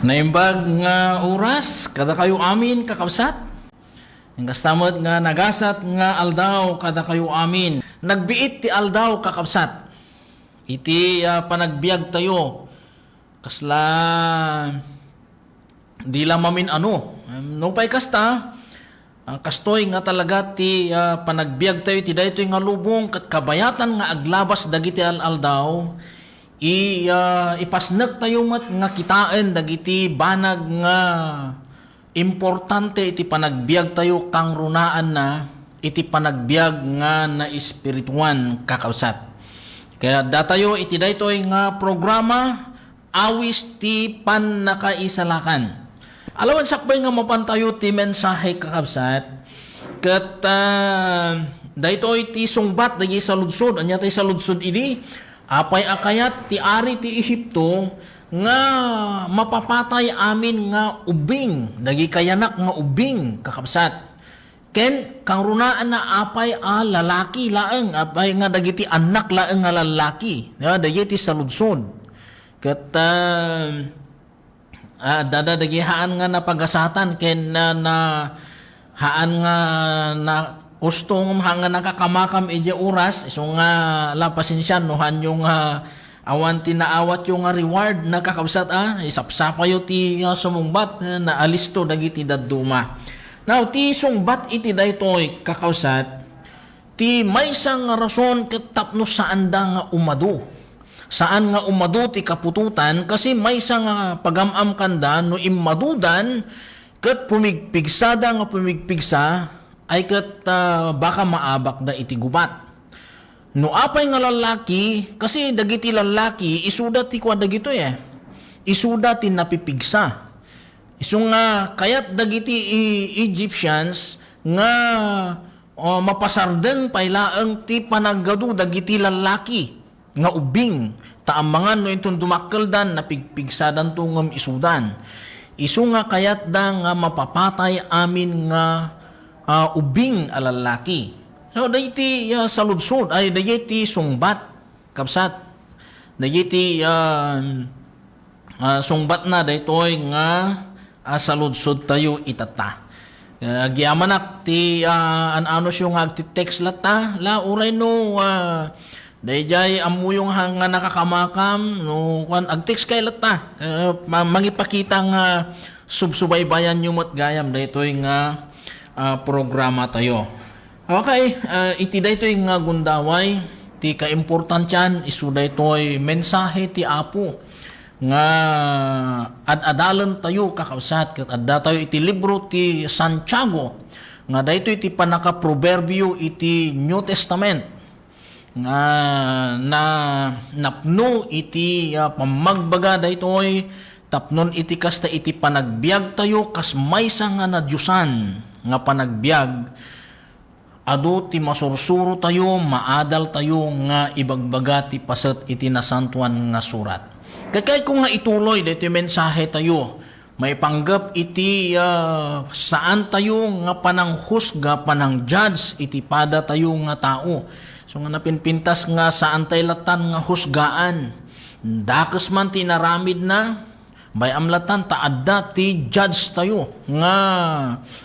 Naimbag nga oras, kada kayo amin kakabsat. Ang kastamot nga nagasat nga aldaw, kada kayo amin. Nagbiit ti aldaw kakabsat. Iti panagbiag tayo. Kasla, di lang mamin ano. No pa'y kasta, kastoy nga talaga ti panagbiag tayo, ti dayto nga lubong, kat kabayatan nga aglabas dagiti aldaw, ipasnag tayo mat nga kitain dagiti banag nga importante iti panagbiag tayo kang runaan na iti panagbiag nga na espirituan kakabsat. Kaya datayo iti daytoy nga programa awis ti pannakaisalakan. Alawan sakbay nga mapantayo ti mensahe kakabsat ket daytoy ti sungbat dagi sa ludsod anya tay sa ludsod ini apay akayat ti ari ti Ehipto nga mapapatay amin nga ubing dagi kayanak nga ubing kakabsat. Ken kang runaan na apay lalaki laeng apay nga dagiti anak laeng nga lalaki. Dagiti sa ludsod. Ket dada haan nga napagasatan ken na haan nga na ustong hanga nakakamakam ije oras iso nga lapasensyan nohan yung awan tinaawat yung reward na kakabsat isapsapayo ti sumungbat na alisto dagiti dadduma. Now ti sungbat iti daytoy kakabsat ti maysa nga rason ket tapno saan da nga umadu. Saan nga umadu ti kapututan kasi maysa nga pagamam kanda no immadudan ket pumigpigsada nga pumigpigsa ay ket baka maabak da iti gubat. No apay nga lalaki kasi dagiti lalaki isuda ti kwa dagito isuda ti napipigsa. Isu nga kayat dagiti Egyptians nga mapasarden paylaeng ti panagadu dagiti lalaki nga ubing taamangan no intong dumakkeldan napigpigsadan tungem isudan. Isu nga kayat da nga mapapatay amin nga ubing a lalaki. So dayti sa ludsod ay dayti sungbat kabsat. Dayti sungbat na daytoy nga sa ludsod tayo itata. Giamanak ti anos yung agti-text lata la uray no dayjay amuyong nga nakakamakam no kwan ag-text kay lata mangipakita nga subsubaybayan nyo mat gayam daytoy nga programa tayo. Okay, iti daytoy nga gundaway ti kaimportantyan isu daytoy mensahe ti Apo nga ad-adalan tayo kakabsat ket adda tayo iti libro ti Santiago nga daytoy ti panakaproberbio iti New Testament nga na napno iti pamagbaga daytoy tapnon iti kasta iti panagbiag tayo kas maysa nga nadyusan nga panagbiag adu ti masursuro tayo maadal tayo nga ibagbaga ti paset iti nasantuan nga surat. Kaya kung nga ituloy dito mensahe tayo, may panggap iti saan tayo nga panang husga, panang judge, iti pada tayo nga tao. So nga napinpintas nga saan tayo latan nga husgaan. Dakas man tinaramid na, bay amlatan taadda ti judge tayo nga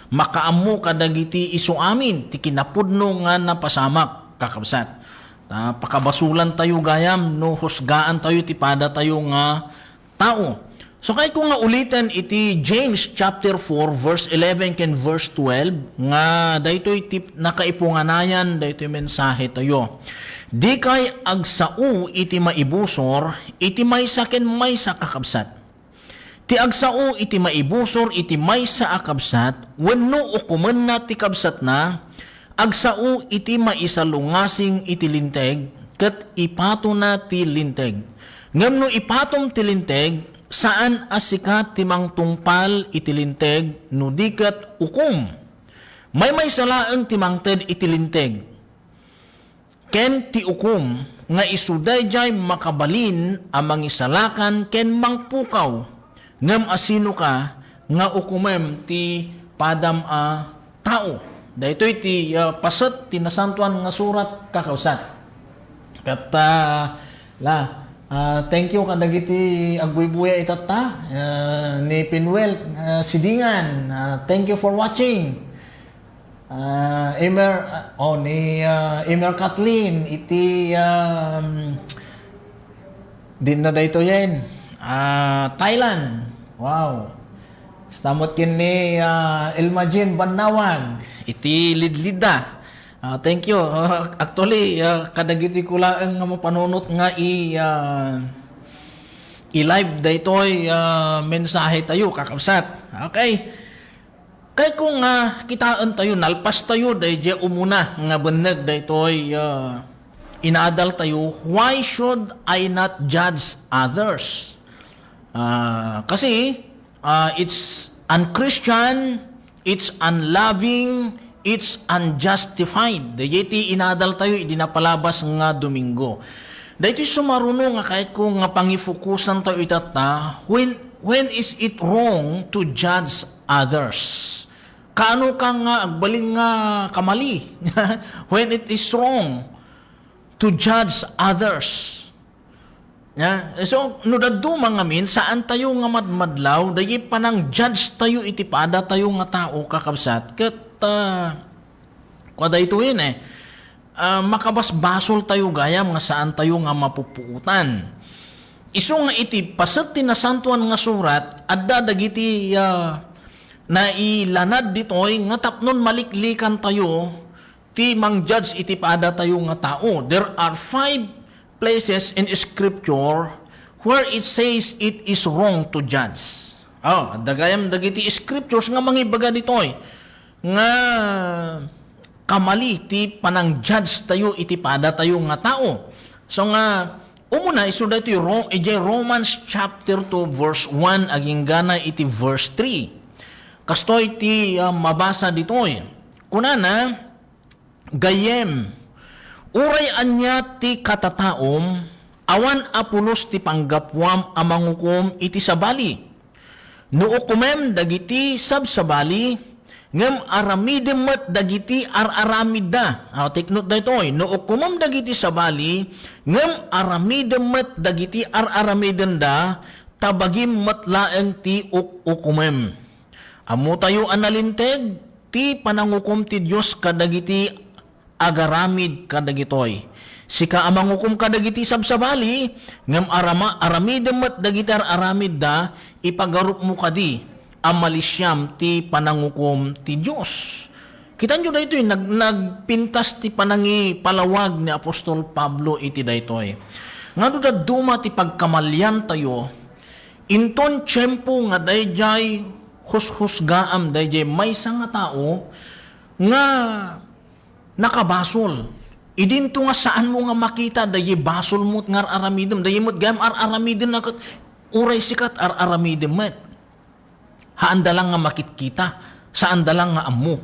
makaamu kadagiti isu amin, ti kinapudno nga napasamak kakabsat. Pakabasulan tayo gayam no husgaan tayo ti pada tayo nga tao. So kay kung nga ulitin iti James chapter 4 verse 11 ken verse 12 nga daytoy ti nakaipunganayan daytoy mensahe tayo. Di kay agsao iti maibusor iti maysa ken maysa kakabsat. Ti agsao iti maibusor iti maysa akabsat wenno ukumen na ti kabsat na agsao iti maisalungasing iti linteg ket ipato na ti linteg. Ngem no ipatom ti linteg saan asikat ti mangtungpal iti linteg no diket ukum. May salaeng ti mangted iti linteg. Ken ti ukum nga isuday jay makabalin amang isalakan ken mangpukaw. Ngem asino ka nga ukumem ti padam a tao. Daytoy ti paset ti nasantuan nga surat kakawsat. Kat Thank you kadagiti agbuy-buya itata ni Pinuel Sidingan. Thank you for watching. Emer Kathleen iti din na dayto yan. Thailand. Wow. Stamot kin ni Ilmajin Banawag. Iti lidlida. Thank you. Actually, kadagiti ko lang nga mapanunot nga i-live daytoy mensahe tayo kakabsat. Okay. Kay kung kitaan tayo, nalpas tayo, dahil umuna nga banag daytoy inaadal tayo, why should I not judge others? Kasi it's unchristian, it's unloving, it's unjustified. Dayiti inadal tayo, idinapalabas nga Domingo. Dayiti sumaruno nga kahit kung nga pangifokusan tayo itata, when is it wrong to judge others? Kaano ka nga agbaling nga kamali? When it is wrong to judge others. So, nudado mga min, saan tayo nga madmadlaw, dayi panang judge tayo itipada tayo nga tao kakabsat, kat kwada ito makabasbasol tayo gayam nga saan tayo nga mapupuutan. Iso nga iti pasat tinasantuan nga surat, adda dagiti na ilanad ditoy nga tapnon maliklikan tayo ti mang judge itipada tayo nga tao. There are 5 places in Scripture where it says it is wrong to judge. Dagayam dagiti scriptures nga mangibaga ditoy nga kamali ti panang judge tayo itipada tayo nga tao. So nga umuna isu daytoy Romans chapter 2 verse 1 aging gana iti verse 3. Kastoy ti mabasa ditoy. Kunana gayem uray anya ti katataom awan apulos ti panggapwam amangukom iti sabali. No ukumem dagiti sabsabali ngem aramidem met dagiti araramida. Take note daytoy. No ukumem dagiti sabali ngem aramidem met dagiti araramiden da tabagim met laeng ti ukumem. Amo tayo analinteg ti panangukom ti Dios kadagiti agaramid kadagitoy. Sika amangukom kadagiti sabsabali ngem aramidem met dagiti araramid da ipagarup mo kadi amalisyam ti panangukom ti Dios. Kita nyo daytoy nagpintas ti panangi palawag ni Apostol Pablo iti daytoy. Ngano da duma ti pagkamalyan tayo inton tiyempo nga dayjay hus-husgaam dayjay maysa nga tao nga nakabasol. Idinto nga saan mo nga makita dayjay basol mo't ngar aramidem dayjay mo't gayam aramidem na uray sikat aramidem met. Haanda lang nga makitkita, saan dalang nga ammo.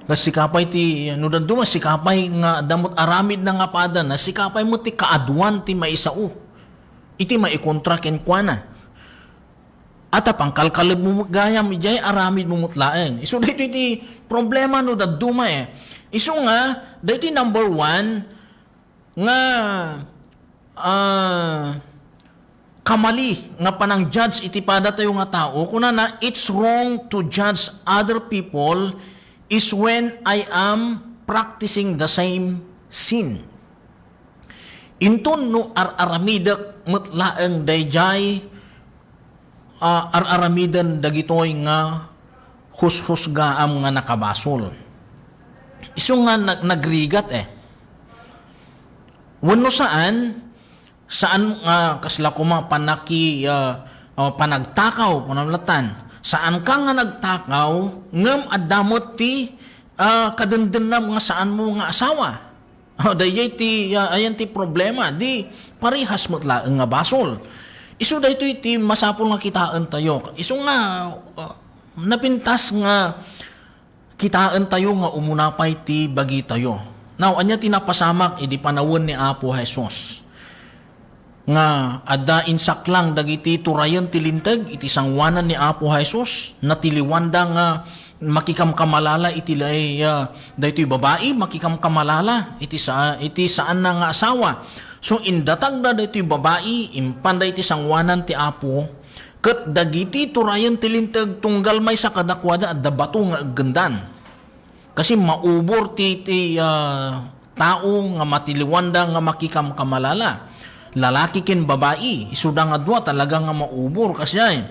Kasi sikapay ti, nudaduma, sikapay nga damot aramid na nga pada na, sikapay mo ti kaadwan ti maisao. Iti maikontra kenkwana. At apang kalkalib mo gayam, ijay aramid mo mutlaen. Iso dito iti problema nudaduma Iso nga, dito number 1, nga, kamali nga panang judge itipada tayo nga tao kunana it's wrong to judge other people is when I am practicing the same sin. Intun no araramidak mutlaeng dayjay araramidan dagitoy nga hus-husgaam nga nakabasol. Isu nga nagrigat Wano saan kasla ko mga panagtakaw panamlatan saan ka nga nagtakaw ngem adamot ti kadendennam nga saan mo nga asawa dayay ti ayan ti problema di parihas mo't laeng nga basol. Isu daytoy ti masapol nga kitaan tayo. Isu nga napintas nga kitaan tayo nga umunapay ti bagi tayo. Now anya tinapasamak idi panawon ni Apo Jesus nga adda insaklang dagiti turayan tilinteg iti sangwanan ni Apo Jesus natiliwanda nga makikamkamalala iti daytoy babae makikamkamalala iti saan na nga asawa. So indatag na dito yung babae, impanday ti sangwanan ti Apo, ket dagiti turayan tilintag tunggal may sa kadakwada at dabato nga aggandan. Kasi maubor ti tao nga matiliwanda nga makikamkamalala. Lalaki ken babae, isuda nga dua talaga nga maubor kasi ay.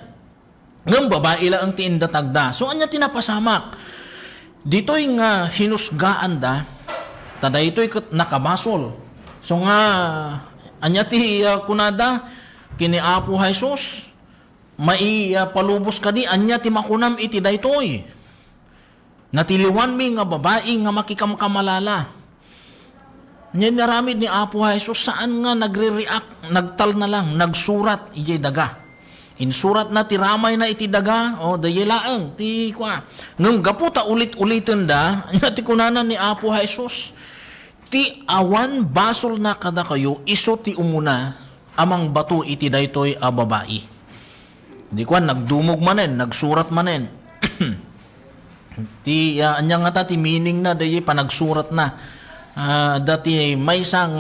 Ngam babae lang ang tiindatag da. So anya tinapasamak. Dito'y nga hinusgaan da, tada ito'y nakabasol. So nga, anya ti kunada, kini Apo Jesus, palubos ka di, anya ti makunam iti daytoy. Natiliwan mi nga babae nga makikamkamalala. Anya naramid ni Apo Jesus, saan nga nagre-react, nagtal na lang, nagsurat, ijay daga. Insurat na ti ramay na iti daga, o dayilaang, ti kwa. Nung gaputa ulit-ulitin da, anya ti kunanan ni Apo Jesus, ti awan basol na kada kayo, iso ti umuna, amang bato iti daytoy a babae. Di kwa, nagdumog manen, nagsurat manen. Ti, anya nga ta, ti meaning na, dayi panagsurat na. Dati may isang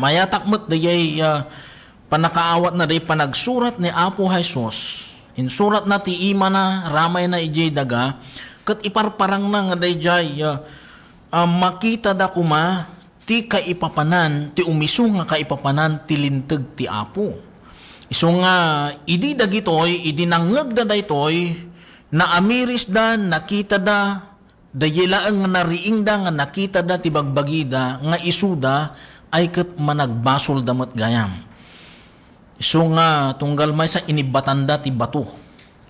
mayatakmat, dayi panakaawat na dayi panagsurat ni Apo Jesus. Insurat na ti ima na, ramay na ijay daga, kat iparparang na nga dayi makita da kuma ti kaipapanan, ti umiso nga kaipapanan ti linteg ti Apo. Iso nga, idi dagitoy, idi nangag da daytoy, na amiris da, nakita da, dayilaang nga nariing da, nga nakita da, ti bagbagida, nga isuda, ay kat managbasol damat gayam. Iso nga, tunggal may sa inibatanda ti bato,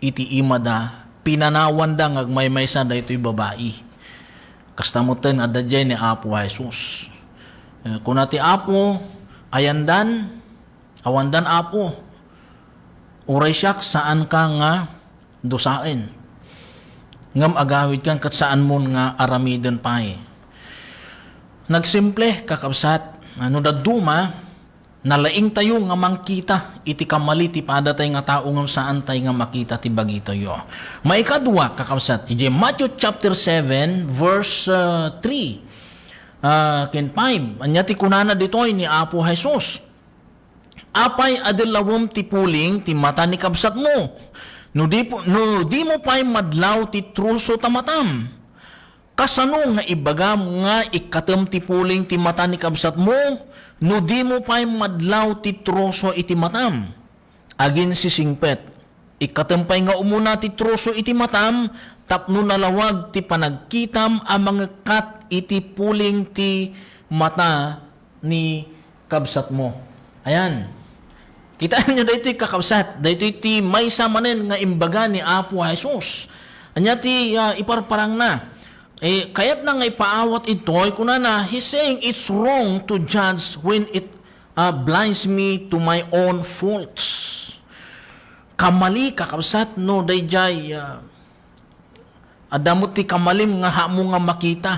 iti ima da, pinanawan da, ngagmay sa da ito'y babae. Kastamutin adadjay ni Apo Jesus. Kung ti Apo, awandan Apo, uray siyak saan ka nga dosain. Ngam agawid kang kat saan mo nga aramiden pa eh. Nagsimple kakabsat, ano da duma, nalaing tayo nga mangkita, iti kamali ti padatay nga tao ngam saan tayo nga makita ti bagi tayo. Maikadwa kakabsat, iti Matthew chapter 7 verse 3 ken 5. Anya ti kunana ditoy ni Apo Jesus. Apay adilawom ti puling ti mata ni kabsat mo. No di mo pa'y madlaw ti truso tamatam. Kasano nga ibagam nga ikatem ti puling ti mata ni kabsat mo, no di mo pa'y madlaw ti troso iti matam. Agin si singpet, ikatem pa'y nga umuna ti troso iti matam, tapno nalawag ti panagkitam ang mga kat iti puling ti mata ni kabsat mo. Ayan. Kita nyo dito kakabsat, dito ti may samanen nga imbaga ni Apo Jesus. Anya ti iparparang na. Kaya't na nga ipaawat ito, kuna na, he's saying it's wrong to judge when it blinds me to my own faults. Kamali kakabsat, no, dayjay, adamot ti kamalim nga hamo nga makita.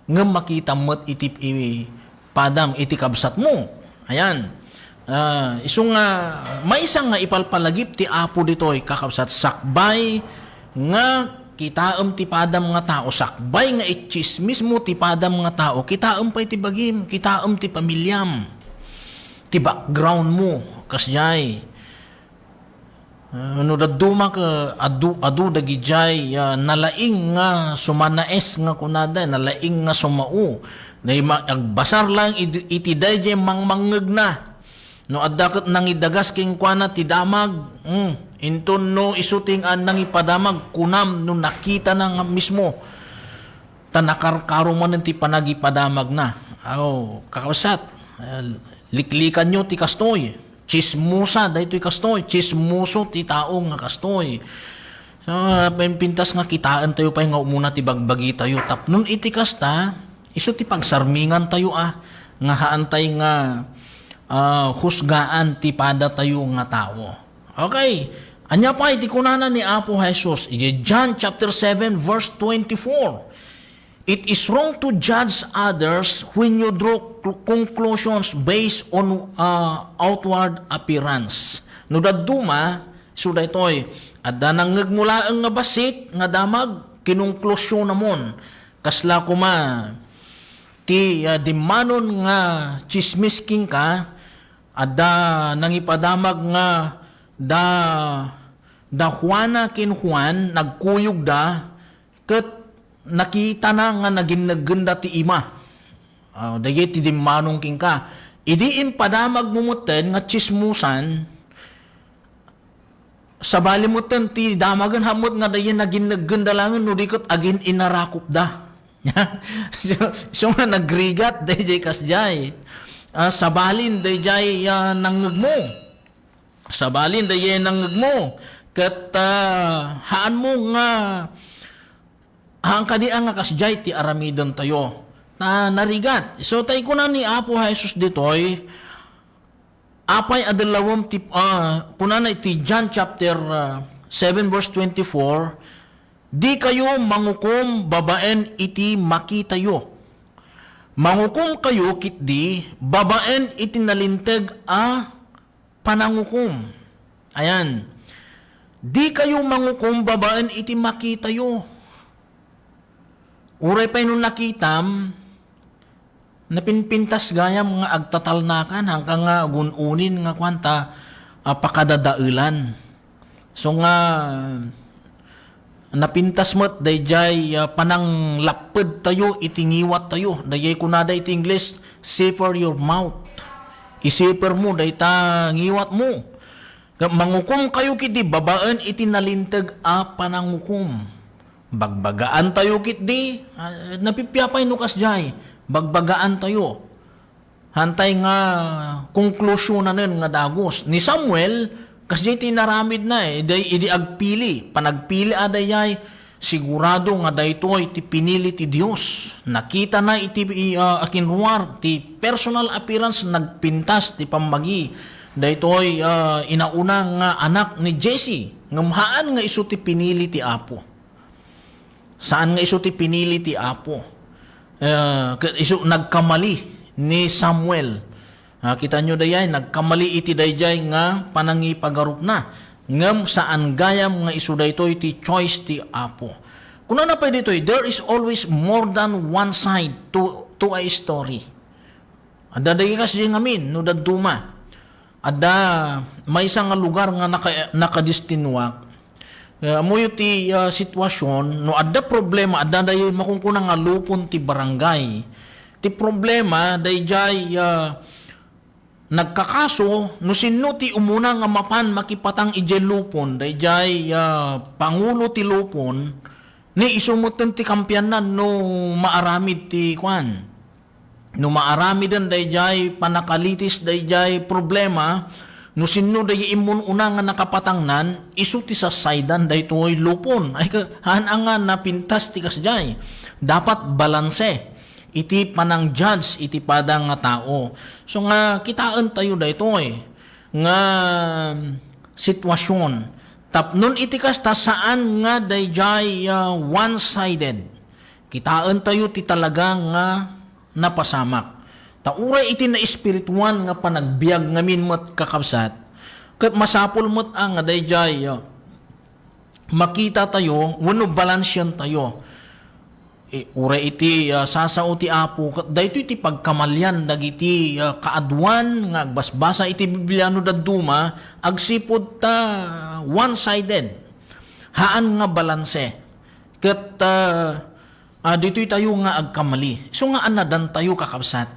Nga makita mo't iti padam iti kabsat mo. Ayan. Isong may isang nga ipalpalagip ti Apo ditoy kakabsat sakbay nga kitaam ti padam nga tao, sakbay nga itchismis mo ti padam nga tao, kitaam pa iti bagim, kitaam ti pamilyam, ti background mo kasyay. No daduma ka adu dagijay nalaing nga sumanaes nga kunada, nalaing nga sumao, na agbasar lang iti dayjay mangmangeg na. No adakot nang idagas king kuana ti damag, inton no isuting an nang ipadamag kunam no nakita na nga mismo. Tanakarkaro man ti panagipadamag na. Kakausat, liklikan nyo ti kastoy. Chismusa, dahito kastoy. Chismuso ti tao nga kastoy. So, pintas nga kitaan tayo pa nga umuna ti bagbagi tayo. Tapnon iti kasta, iso ti pagsarmingan tayo nga haantay nga husgaan ti pada tayo nga tao. Okay. Anya pa iti kunana ni Apo Jesus. John chapter 7 verse 24. It is wrong to judge others when you draw conclusions based on outward appearance. No daduma, so daytoy, adda nang ngagmulaang nga basit nga damag kinunklusyon namon. Kasla kuma ti dimanon nga chismisking ka, ada nangipadamag nga da Juana kin Juan nagkuyog da ket nakita na nga naging nagganda ti ima. Dagiti ti dimanong king ka. Idi impadamag mumuten nga chismusan sa balimutan ti damagan hamot nga dayan naging nagganda langan no dikot agin inarakop da. so nga nagrigat dayjay kasjay. Sabalin dayjay nangeg mo. Sabalin dayjay nangeg mo. Ket haan mo nga ang kadiang nga kasjay ti aramidon tayo. Narigat. So tay kunan ni Apo Jesus ditoy apay adalawom ti kunan ti John chapter 7 verse 24. Di kayo mangukom babaen iti makitayo. Mangukom kayo kitdi babaen iti nalinteg panangukom. Ayan. Di kayo mangukom babaen iti makitayo. Uray pa nung nakitam, napinpintas gayam nga agtatalnakan hanggang nga gununin nga kwanta pakadadailan. So nga napintas mo't dayjay panang lapid tayo, itingiwat tayo. Dayjay kunada iti English, safer your mouth. Isiper mo, dayta ngiwat mo. Mangukom kayo kiti babaan iti nalintag panangukom. Bagbagaan tayo kiti, napipyapay nukas jay. Bagbagaan tayo. Hantay nga konklusyonan nga dagos. Ni Samuel, kasi tinaramid na idi agpili. Panagpili adayay, sigurado nga daytoy ti pinili ti Dios. Nakita na iti akinruar, ti personal appearance nagpintas ti pamagi. Daytoy inauna nga anak ni Jesse. Ngamhaan nga iso ti pinili ti Apo. Saan nga iso ti pinili ti Apo? Iso nagkamali ni Samuel. Kita nyo dayay, nagkamali iti dayjay nga panangipagarup na. Ngam saan gayam nga iso daytoy ti choice ti Apo. Kung ano pa ditoy, there is always more than one side to a story. Ada dayay kasi ngamin, no daduma. Ada may isang lugar nga nakadistinwak. Amoy ti sitwasyon, no ada problema, ada dayay makungkunang nga lupon ti barangay. Ti problema, dayjay nagkakaso, no sino ti umuna nga mapan makipatang ije lupon, dayjay pangulo ti lupon, ni isumutan ti kampiyanan no maaramid ti kwan. No maaramidan dayjay panakalitis dayjay problema, no sino dayjay imun una nga nakapatangnan, isu ti sasaydan daytoy lupon. Ay hanangan na pintas ti kasjay. Dapat balanse. Iti panang judge, iti padang nga tao. So nga, kitaan tayo daytoy nga sitwasyon. Tapnon iti kasta saan nga dayjay one-sided. Kitaan tayo ti talaga nga napasamak. Tauray iti na espirituan nga panagbiag ngamin mo't kakabsat. Kat masapol mo't ang nga dayjay makita tayo, wano balansyan tayo. Uray iti sasao ti Apo, dahito iti pagkamalyan, dagiti kaadwan, nga agbasbasa iti Bibliano daduma, agsipod ta one-sided. Haan nga balanse. Kat dito'y tayo nga agkamali. So nga anadan tayo kakabsat.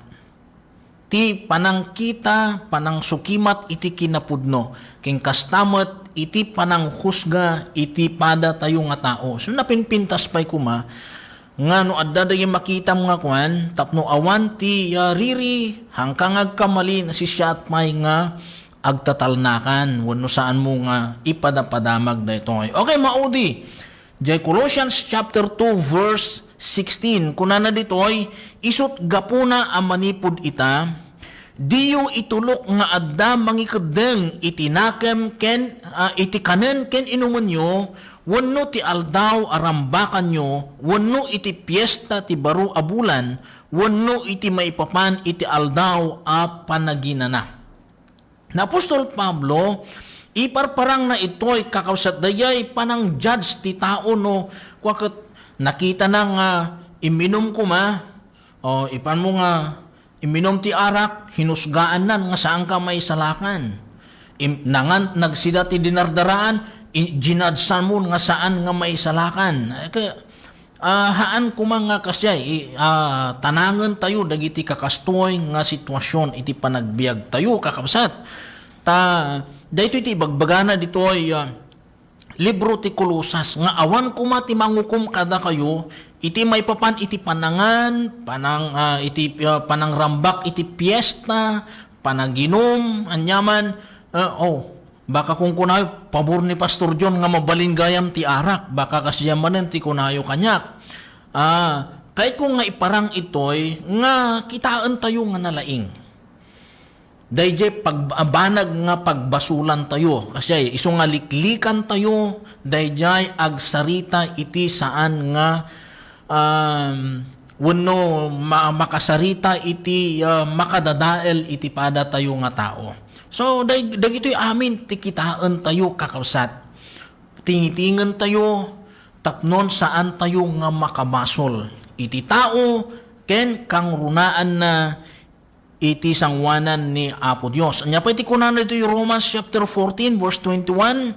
Ti panang kita, panang sukimat, iti kinapudno. King kastamat, iti panang husga, iti pada tayo nga tao. So napinpintas pa'y kuma, nga no adda dayi makita mga kwan tapno awan ti riri hangkang agkamali na si siya at may nga agtatalnakan wano saan mo nga ipadapadamag da ito. Okay, maudi. Jay Colossians chapter 2 verse 16 kuna na ditoy isut gapuna ang manipod ita diyo itulok nga adda mangikadeng itinakem ken iti kanen ken inuman nyo wano ti aldaw arambakan nyo, wano iti piyesta ti baro abulan, wano iti maipapan iti aldaw a panaginana. Na Apostol Pablo, iparparang na ito'y kakawsat dayay panang judge ti tao no, kwakot nakita na nga iminom ko ma, O ipan mo nga iminom ti arak, hinusgaan nan nga saan ka may salakan. Nangan nagsida ti dinardaraan, ginadsan mo nga saan nga may salakan. Haan kumang nga kasyay, tanangan tayo dagiti kakastoy nga sitwasyon iti panagbiag tayo kakabsat. Dahito iti bagbagana dito ay libro ti Kolosas nga awan kuma ti mangukum kada kayo iti may papan iti panangan panangrambak iti piyesta panaginom anyaman baka kung kunayo pabor ni Pastor John nga mabalingayam ti arak baka kasiyamanen ti kunayo kanyak kahit kung nga iparang itoy nga kitaan tayo nga nalaing dayjay pagbanag nga pagbasulan tayo kasi iso nga liklikan tayo dayjay agsarita iti saan nga wenno makasarita iti makadadael iti pada tayo nga tao. So dagitoy amin ti kitaan tayo kakabsat. Tingitingan tayo tapnon saan tayo nga makabasol iti tao ken kang runaan na iti sangwanan ni Apo Dios. Anya pa iti kunan ito yung Romans chapter 14 verse 21,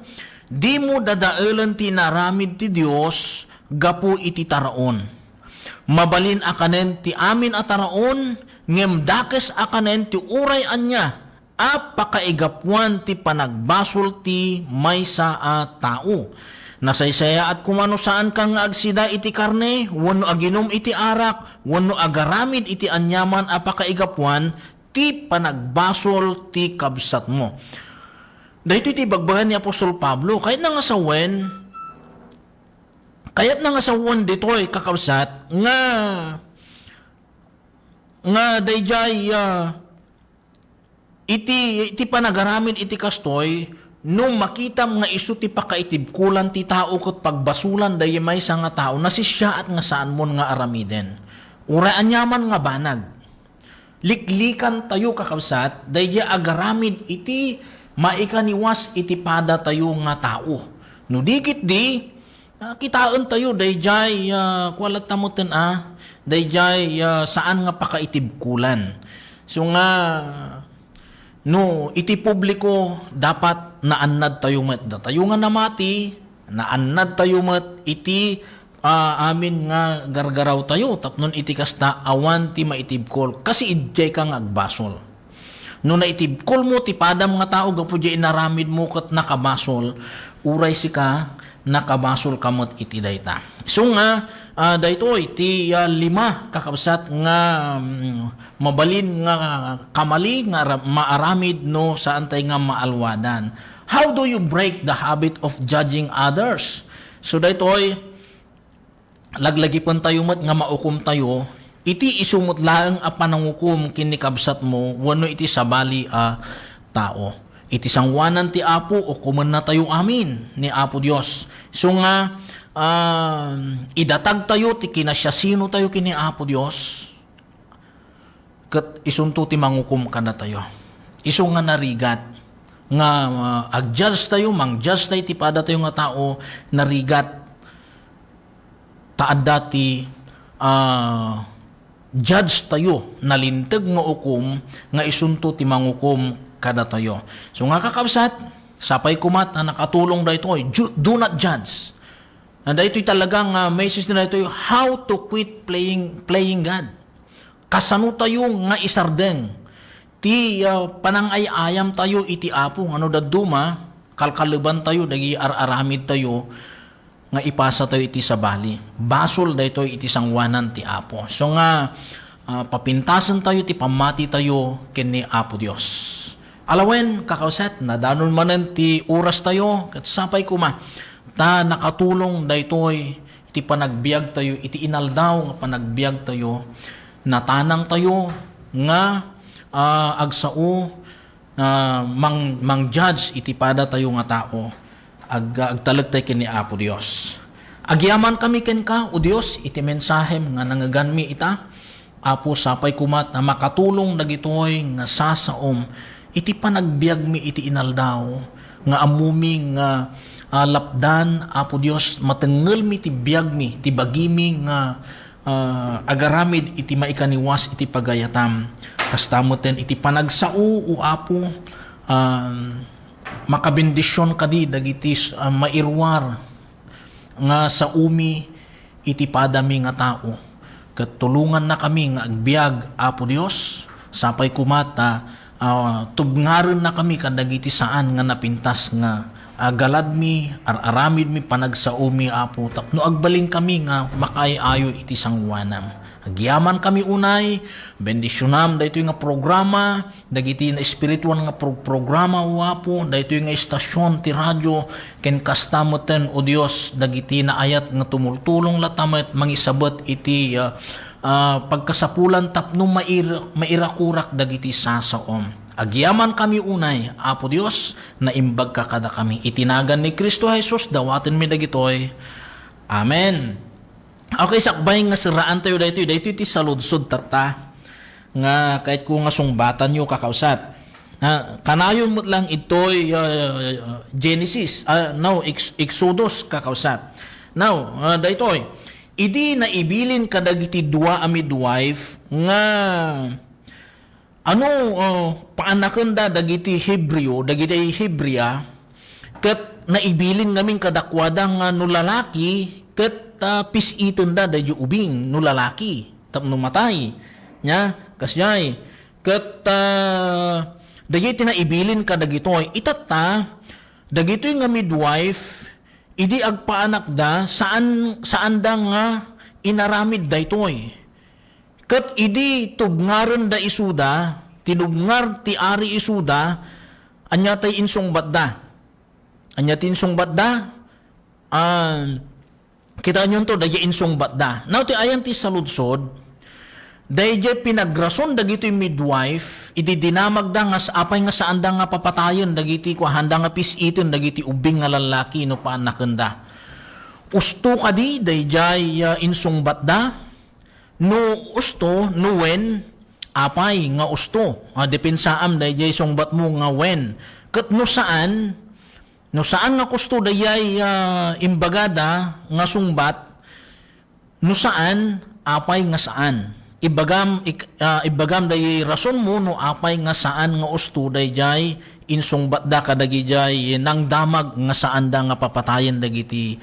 di mo dadaelan ti naramid ti Dios gapu iti taraon. Mabalin akanen ti amin a taraon, ngem dakes akanen ti uray anya, pakaigapuan ti panagbasol ti maysa a tao. Nasaysaya at kumano saan kang agsida iti karne, wano aginom iti arak, wano agaramid iti anyaman apakaigapuan, ti panagbasol ti kabsat mo. Dahito iti bagbagan ni Apostol Pablo, kahit na nga sa dito'y kakabsat, nga dayjay iti panagaramid iti kastoy, nung makita nga iso ti pakaitibkulan ti tao ket pagbasulan dayi may sa nga tao nasisya at nga saan mon nga aramiden. Uraan yaman nga banag. Liklikan tayo kakabsat dayi agaramid iti maikaniwas iti pada tayo nga tao. No dikit di kitaan tayo dayjay kualat tamuten dayjay saan nga pakaitibkulan. So nga no iti publiko dapat naannad tayo met tayo nga namati naannad tayo met iti amin nga gargaraw tayo tapnon iti kasta awan ti maitibkol kasi idjay kang agbasol no naitibkol mo ti padam nga tao gapu di inaramid mo ket nakabasol uray sika nakabasol kamot iti dayta so nga daytoy ti lima kakabsat nga mabalin nga kamali nga maaramid no saan tay nga maalwadan. How do you break the habit of judging others? So daytoy laglagipon tayo met nga maukom tayo iti isumot laeng a panangukom ken kabsat mo wenno iti sabali a tao. Iti sangwanan ti Apo o kumen na tayo amin ni Apo Dios. So nga idatag tayo ti kinasyasino tayo kini Apo Dios ket isunto ti mangukum kana tayo isu nga narigat nga agjudge tayo mangjudge tayo ti pada tayo nga tao narigat taadda ti judge tayo nalinteg nga ukom nga isunto ti mangukum kada tayo so nga kakabsat sapay kumat na nakatulong daytoy do not judge. And ito'y talagang message nila ito how to quit playing God. Kasano tayo nga isardeng. Ti panangayayam tayo iti Apo. Ano daduma, kalkaliban tayo, dagi araramid tayo, nga ipasa tayo iti sabali. Basol da ito iti sangwanan ti Apo. So nga, papintasan tayo, ti pamati tayo, kini Apo Dios. Alawen, kakauset, nadanon manen ti oras tayo, kat sapay kuma. Ta nakatulong daytoy iti panagbiag tayo iti inaldaw nga panagbiag tayo natanang tayo nga agsao mang judge iti pada tayo nga tao agtalag tayo kini Apo Dios agyaman kami ken ka o Dios iti mensahem nga nangaganmi ita Apo sapay kumat na makatulong dagitoy nga sasaom iti panagbiag mi iti inaldaw nga amuming nga lapdan, Apo Dios, matengel mi ti biag mi, ti bagimi nga agaramid iti maikaniwas iti pagayatam. Kastamoten iti panagsao o apo makabendisyon kadi dagiti mairwar nga sa umi iti padami nga tao. Ket tulungan na kami nga agbiag apo Dios sapay kumata tubngaron na kami kadagiti saan nga napintas nga galadmi aramid mi panagsaumi apo tapno agbalin kami nga makaayo iti sangwanam. Agyaman kami unay, bendisyonam daytoy nga programa, dagiti na espiritual nga programa wapo, daytoy nga istasyon ti radyo ken kastamoten o Dios dagiti na ayat nga tumultulong latamet mangisabet iti pagkasapulan tapno mairakurak dagiti sasaom. Agyaman kami unay, Apo Dios, na imbag kakada kami. Itinagan ni Kristo Jesus, dawatin mi dagitoy. Amen. Okay, sakbay nga siraan tayo daytoy ti saludsod tata nga kahit kung nga sungbatan nyo kakausat. Kanayon mo lang ito'y Genesis, Exodus kakausat. Now, daytoy, idi na ibilin kadagiti dua a midwife nga paanaken da dagiti Hebreo, dagiti Hebrea, ket naibilin ngamin kadakwada nga no lalaki ket pisiton da dayo ubing no lalaki tapno matay nya kasyay ket dagiti naibilin kadagitoy itata dagitoy nga midwife idi agpaanak da saan da nga inaramid daytoy ket idi tubngaron da isuda tinubngar ti ari isuda anya tay insungbat da kita nyo to daya insungbat da. Now ti ayan ti saludsod, daya pinagrason dagito'y midwife, iti dinamag da nga apay nga saan da nga papatayon, dagiti ko handa nga pisiton, dagiti ubing nga lalaki no paanaken da. Usto kadi daya insungbat da, no usto, no wen, apay nga usto. Depensaam daya sungbat mo nga wen. Ket no saan nga kusto dayay imbagada nga sungbat no saan apay nga saan ibagam dayay rason mo no apay nga saan nga usto dayay insungbat da kadagijay nang damag nga saan da nga papatayen dagiti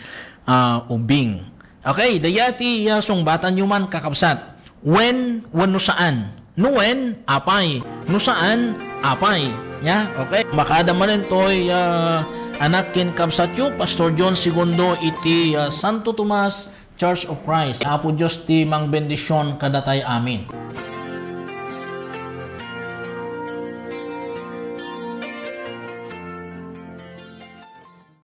ubing. Okay, dayati sungbatan nyo man kakabsat. When no saan. No when, apay. No saan, apay. Yeah, okay. Makada man to'y anak ken kabsatyo, Pastor John Segundo iti Santo Tomas Church of Christ. Apo Diyos ti mang bendisyon kadatay amin.